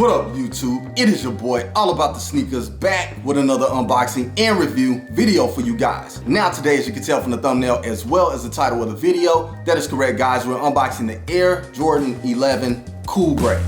What up, YouTube? It is your boy, All About The Sneakerz, back with another unboxing and review video for you guys. Now today, as you can tell from the thumbnail as well as the title of the video, that is correct, guys. We're unboxing the Air Jordan 11 Cool Gray.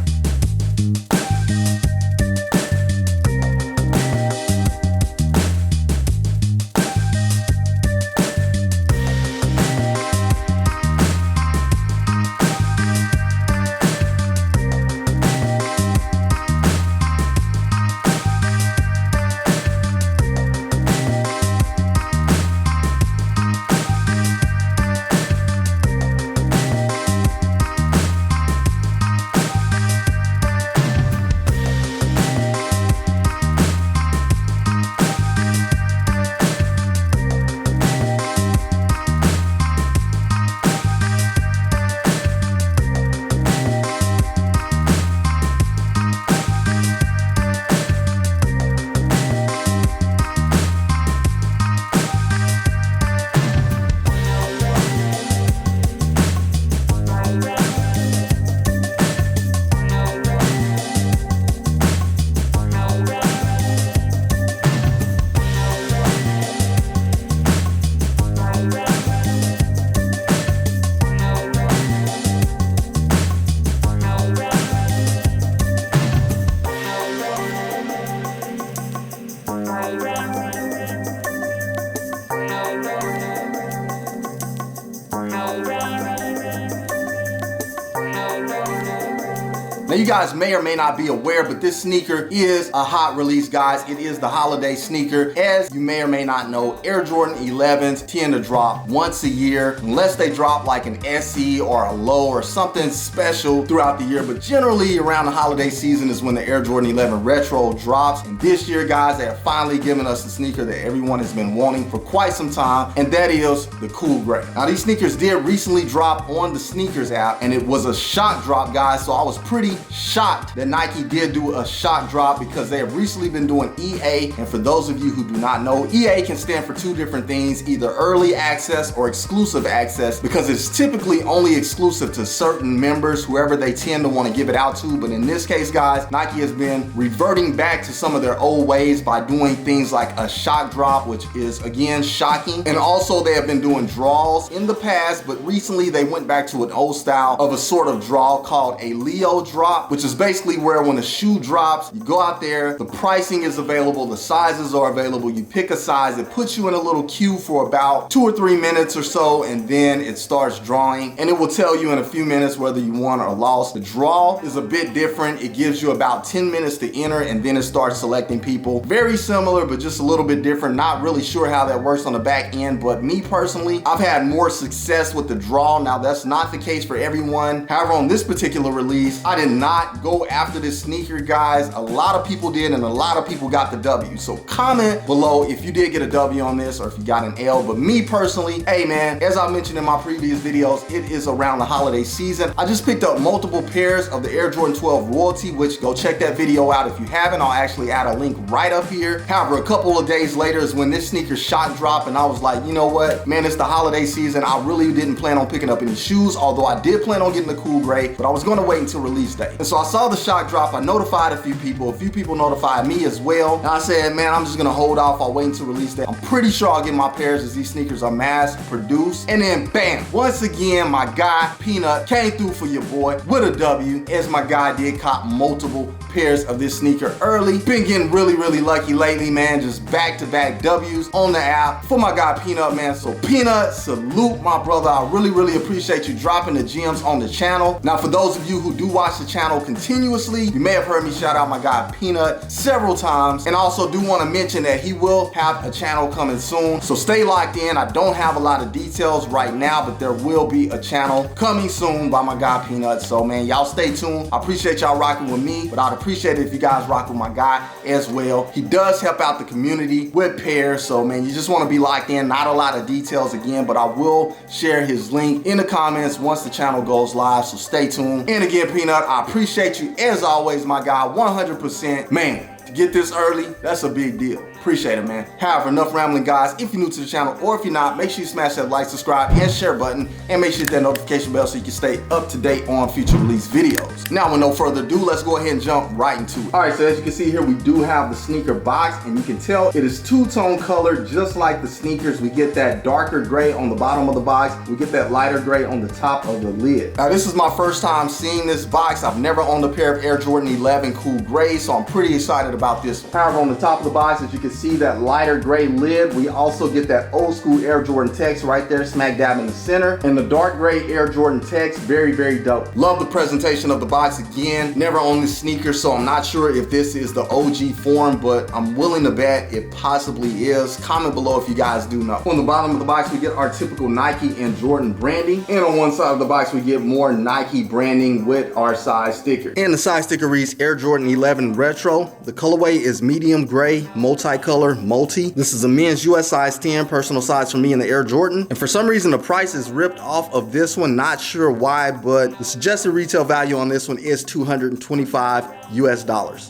Now you guys may or may not be aware, but this sneaker is a hot release, guys. It is the holiday sneaker. As you may or may not know, Air Jordan 11s tend to drop once a year, unless they drop like an SE or a low or something special throughout the year. But generally around the holiday season is when the Air Jordan 11 Retro drops. And this year, guys, they have finally given us the sneaker that everyone has been wanting for quite some time, and that is the Cool Gray. Now these sneakers did recently drop on the SNKRS app, and it was a shock drop, guys. So I was pretty shocked that Nike did do a shock drop, because they have recently been doing EA. And for those of you who do not know, EA can stand for two different things, either early access or exclusive access, because it's typically only exclusive to certain members, whoever they tend to want to give it out to. But in this case, guys, Nike has been reverting back to some of their old ways by doing things like a shock drop, which is again shocking. And also they have been doing draws in the past, but recently they went back to an old style of a sort of draw called a Leo drop, which is basically where when a shoe drops, you go out there, the pricing is available, the sizes are available, you pick a size, it puts you in a little queue for about 2 or 3 minutes or so, and then it starts drawing, and it will tell you in a few minutes whether you won or lost. The draw is a bit different. It gives you about 10 minutes to enter, and then it starts selecting people. Very similar, but just a little bit different. Not really sure how that works on the back end, but me personally, I've had more success with the draw. Now that's not the case for everyone. However, on this particular release, I did not go after this sneaker, guys. A lot of people did, and a lot of people got the W. So comment below if you did get a W on this or if you got an L. But me personally, hey man, as I mentioned in my previous videos, it is around the holiday season. I just picked up multiple pairs of the Air Jordan 12 Royalty, which go check that video out if you haven't. I'll actually add a link right up here. However, a couple of days later is when this sneaker shock dropped, and I was like, you know what, man, it's the holiday season. I really didn't plan on picking up any shoes, although I did plan on getting the Cool Gray, but I was going to wait until release day. And so I saw the shock drop. I notified a few people notified me as well. And I said, man, I'm just gonna hold off. I'll wait until release day. I'm pretty sure I'll get my pairs, as these sneakers are mass produced. And then bam, once again, my guy Peanut came through for your boy with a W, as my guy did cop multiple pairs of this sneaker early. Been getting really lucky lately, man. Just back-to-back W's on the app for my guy Peanut, man. So Peanut, salute my brother. I really appreciate you dropping the gems on the channel. Now for those of you who do watch the channel continuously, you may have heard me shout out my guy Peanut several times. And I also do want to mention that he will have a channel coming soon, so stay locked in. I don't have a lot of details right now, but there will be a channel coming soon by my guy Peanut. So man, y'all stay tuned. I appreciate y'all rocking with me, but I'd appreciate it if you guys rock with my guy as well. He does help out the community with pairs, so man, you just want to be locked in. Not a lot of details again, but I will share his link in the comments once the channel goes live, so stay tuned. And again, Peanut, I appreciate you as always, my guy, 100%. Man, to get this early, that's a big deal. Appreciate it, man. However, enough rambling, guys. If you're new to the channel or if you're not, make sure you smash that like, subscribe, and share button, and make sure you hit that notification bell so you can stay up to date on future release videos. Now, with no further ado, let's go ahead and jump right into it. All right, so as you can see here, we do have the sneaker box, and you can tell it is two-tone color, just like the sneakers. We get that darker gray on the bottom of the box. We get that lighter gray on the top of the lid. Now, this is my first time seeing this box. I've never owned a pair of Air Jordan 11 Cool Gray, so I'm pretty excited about this. However, on the top of the box, as you can see, that lighter gray lid, we also get that old school Air Jordan text right there, smack dab in the center, and the dark gray Air Jordan text. Very, very dope. Love the presentation of the box. Again, never owned this sneaker, so I'm not sure if this is the OG form, but I'm willing to bet it possibly is. Comment below if you guys do know. On the bottom of the box, we get our typical Nike and Jordan branding, and on one side of the box, we get more Nike branding with our size sticker. And the size sticker reads Air Jordan 11 Retro. The colorway is medium gray, multicolor, multi. This is a men's US size 10, personal size for me in the Air Jordan. And for some reason, the price is ripped off of this one. Not sure why, but the suggested retail value on this one is $225 US.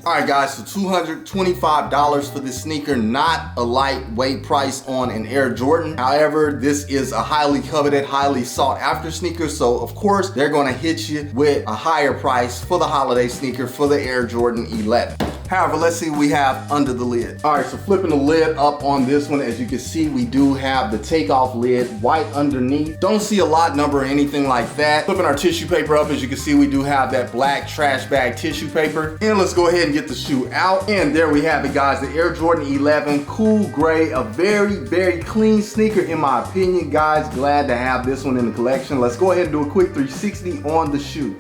All right, guys, so $225 for this sneaker. Not a lightweight price on an Air Jordan. However, this is a highly coveted, highly sought after sneaker. So of course, they're gonna hit you with a higher price for the holiday sneaker for the Air Jordan 11. However, let's see what we have under the lid. All right, so flipping the lid up on this one, as you can see, we do have the takeoff lid, white underneath. Don't see a lot number or anything like that. Flipping our tissue paper up, as you can see, we do have that black trash bag tissue paper. And let's go ahead and get the shoe out. And there we have it, guys, the Air Jordan 11 Cool Gray, a very, very clean sneaker in my opinion, guys. Glad to have this one in the collection. Let's go ahead and do a quick 360 on the shoe.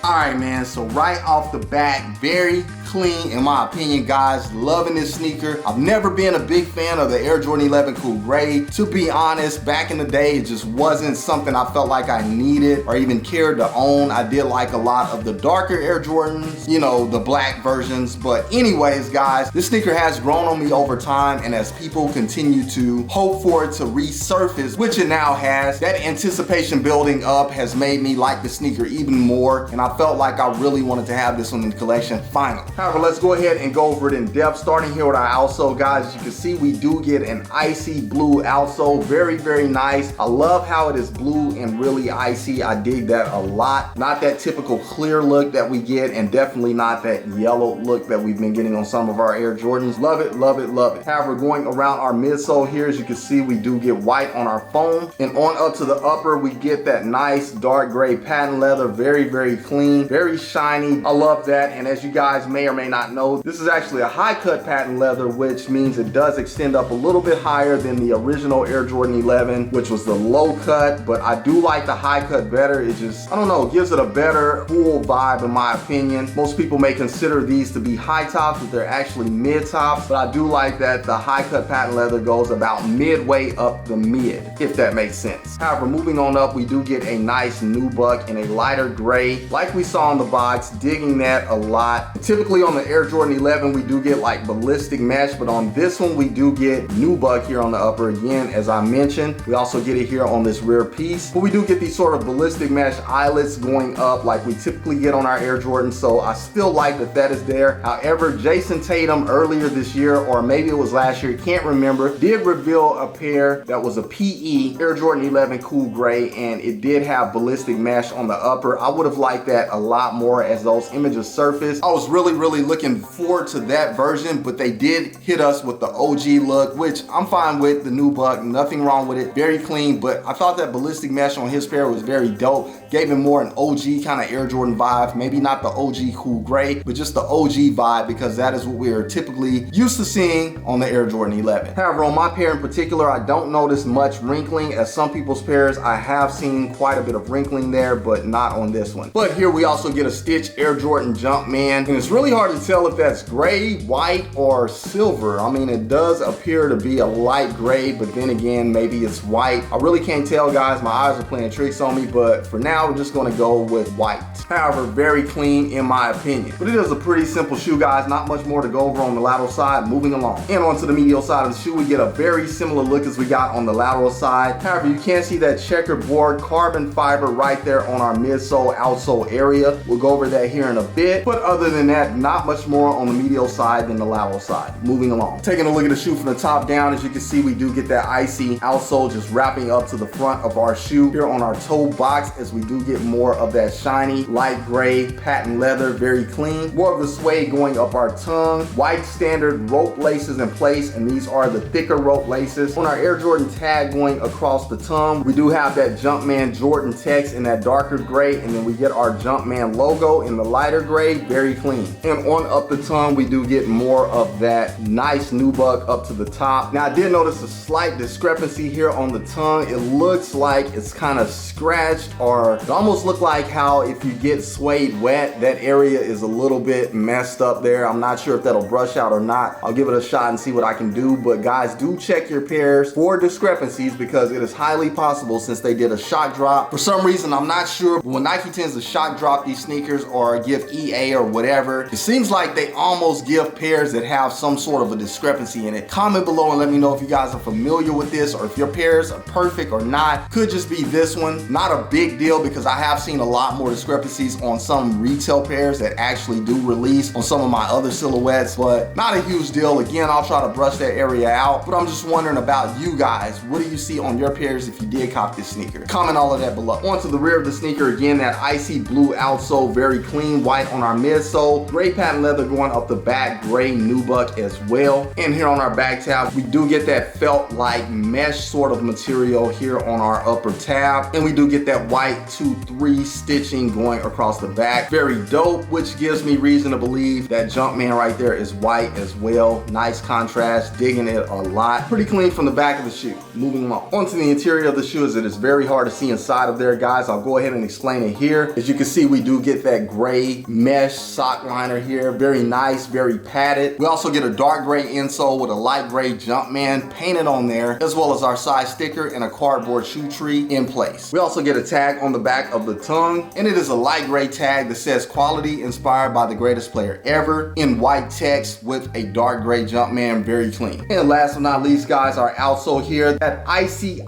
All right, man, so right off the bat, very clean in my opinion, guys. Loving this sneaker. I've never been a big fan of the Air Jordan 11 Cool Gray. To be honest, back in the day, it just wasn't something I felt like I needed or even cared to own. I did like a lot of the darker Air Jordans, you know, the black versions. But anyways, guys, this sneaker has grown on me over time, and as people continue to hope for it to resurface, which it now has, that anticipation building up has made me like the sneaker even more, and I felt like I really wanted to have this one in the collection finally. However, let's go ahead and go over it in depth, starting here with our outsole, guys. As you can see, we do get an icy blue outsole. Very, very nice. I love how it is blue and really icy. I dig that a lot. Not that typical clear look that we get, and definitely not that yellow look that we've been getting on some of our Air Jordans. Love it, love it, love it. However, going around our midsole here, as you can see, we do get white on our foam, and on up to the upper, we get that nice dark gray patent leather. Very, very clean, very shiny. I love that. And as you guys may or may not know, this is actually a high cut patent leather, which means it does extend up a little bit higher than the original Air Jordan 11, which was the low cut. But I do like the high cut better. It just, I don't know, gives it a better cool vibe in my opinion. Most people may consider these to be high tops, but they're actually mid tops. But I do like that the high cut patent leather goes about midway up the mid, if that makes sense. However, moving on up, we do get a nice nubuck in a lighter gray, like we saw in the box. Digging that a lot. Typically on the Air Jordan 11, we do get like ballistic mesh, but on this one, we do get nubuck here on the upper again, as I mentioned. We also get it here on this rear piece, but we do get these sort of ballistic mesh eyelets going up like we typically get on our Air Jordan, so I still like that that is there. However, Jason Tatum earlier this year, or maybe it was last year, can't remember, did reveal a pair that was a PE Air Jordan 11 Cool Gray, and it did have ballistic mesh on the upper. I would have liked that a lot more as those images surfaced. I was really looking forward to that version, but they did hit us with the OG look, which I'm fine with. The nubuck, nothing wrong with it. Very clean, but I thought that ballistic mesh on his pair was very dope. Gave him more an OG kind of Air Jordan vibe. Maybe not the OG Cool Gray, but just the OG vibe, because that is what we are typically used to seeing on the Air Jordan 11. However, on my pair in particular, I don't notice much wrinkling. As some people's pairs, I have seen quite a bit of wrinkling there, but not on this one. But here we also get a Stitch Air Jordan Jumpman, and it's really hard to tell if that's gray, white, or silver. I mean, it does appear to be a light gray, but then again, maybe it's white. I really can't tell, guys. My eyes are playing tricks on me, but for now, we're just gonna go with white. However, very clean in my opinion. But it is a pretty simple shoe, guys. Not much more to go over on the lateral side. Moving along. And onto the medial side of the shoe, we get a very similar look as we got on the lateral side. However, you can see that checkerboard carbon fiber right there on our midsole, outsole area. We'll go over that here in a bit. But other than that, not much more on the medial side than the lateral side. Moving along. Taking a look at the shoe from the top down, as you can see, we do get that icy outsole just wrapping up to the front of our shoe. Here on our toe box, as we do get more of that shiny, light gray, patent leather, very clean. More of the suede going up our tongue. White standard rope laces in place, and these are the thicker rope laces. On our Air Jordan tag going across the tongue, we do have that Jumpman Jordan text in that darker gray, and then we get our Jumpman logo in the lighter gray, very clean. And on up the tongue, we do get more of that nice nubuck up to the top. Now, I did notice a slight discrepancy here on the tongue. It looks like it's kind of scratched, or it almost look like how if you get suede wet, that area is a little bit messed up there. I'm not sure if that'll brush out or not. I'll give it a shot and see what I can do. But guys, do check your pairs for discrepancies, because it is highly possible, since they did a shock drop. For some reason, I'm not sure, but when Nike tends to shock drop these sneakers or give EA or whatever, it seems like they almost give pairs that have some sort of a discrepancy in it. Comment below and let me know if you guys are familiar with this, or if your pairs are perfect or not. Could just be this one. Not a big deal, because I have seen a lot more discrepancies on some retail pairs that actually do release on some of my other silhouettes, but not a huge deal. Again, I'll try to brush that area out, but I'm just wondering about you guys. What do you see on your pairs if you did cop this sneaker? Comment all of that below. Onto the rear of the sneaker, again, that icy blue outsole, very clean. White on our midsole, gray patent leather going up the back, gray nubuck as well. And here on our back tab, we do get that felt like mesh sort of material here on our upper tab, and we do get that white 2-3 stitching going across the back. Very dope, which gives me reason to believe that Jumpman right there is white as well. Nice contrast, digging it a lot. Pretty clean from the back of the shoe. Moving along. Onto the interior of the shoe, as it is very hard to see inside of there, guys. I'll go ahead and explain it here. As you can see, we do get that gray mesh sock liner here. Very nice, very padded. We also get a dark gray insole with a light gray Jumpman painted on there, as well as our size sticker and a cardboard shoe tree in place. We also get a tag on the back of the tongue, and it is a light gray tag that says quality inspired by the greatest player ever, in white text with a dark gray Jumpman, very clean. And last but not least, guys, our outsole here, that icy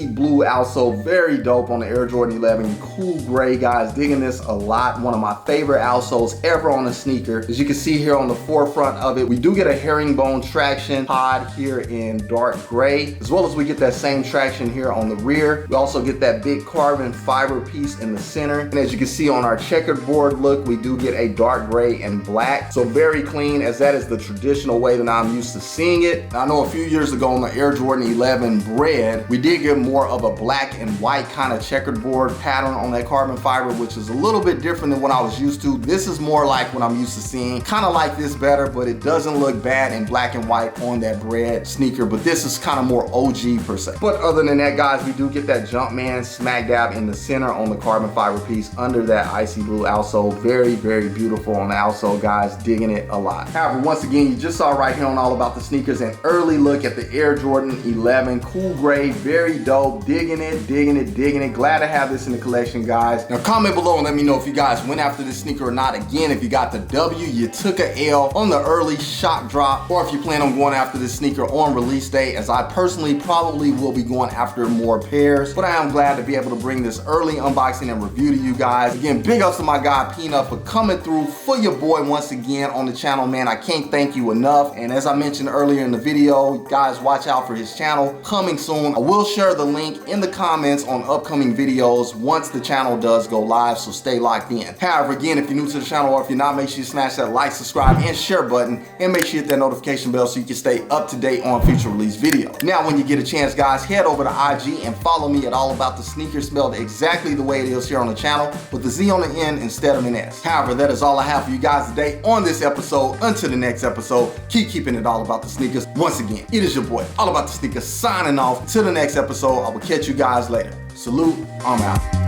blue outsole, very dope on the Air Jordan 11. Cool gray, guys, digging this a lot. One of my favorite outsoles ever on a sneaker. As you can see here on the forefront of it, we do get a herringbone traction pod here in dark gray, as well as we get that same traction here on the rear. We also get that big carbon fiber piece in the center. And as you can see on our checkered board look, we do get a dark gray and black. So very clean, as that is the traditional way that I'm used to seeing it. Now, I know a few years ago on the Air Jordan 11 Bread, we did get more of a black and white kind of checkered board pattern on that carbon fiber, which is a little bit different than what I was used to. This is more like what I'm used to seeing. Kind of like this better, but it doesn't look bad in black and white on that Bread sneaker, but this is kind of more OG per se. But other than that, guys, we do get that Jumpman smack dab in the center on the carbon fiber piece under that icy blue outsole. Very, very beautiful on the outsole, guys. Digging it a lot. However, once again, you just saw right here on All About the Sneakers an early look at the Air Jordan 11. Cool gray, very dope. Digging it, digging it, digging it. Glad to have this in the collection, guys. Now comment below and let me know if you guys went after this sneaker or not. Again, if you got the W, you took a L on the early shock drop, or if you plan on going after this sneaker on release day, as I personally probably will be going after more pairs. But I am glad to be able to bring this early unboxing and review to you guys. Again, big ups to my guy Peanut for coming through for your boy once again on the channel, man. I can't thank you enough. And as I mentioned earlier in the video, guys, watch out for his channel coming soon. I will share the link in the comments on upcoming videos once the channel does go live, so stay locked in. However, again, if you're new to the channel or if you're not, make sure you smash that like, subscribe, and share button, and make sure you hit that notification bell so you can stay up to date on future release videos. Now, when you get a chance, guys, head over to IG and follow me at All About the Sneakers, spelled exactly the way it is here on the channel, with the Z on the end instead of an S. However, that is all I have for you guys today on this episode. Until the next episode, keep keeping it all about the sneakers. Once again, it is your boy, All About the Sneakers, signing off. Till the next episode, I will catch you guys later. Salute, I'm out.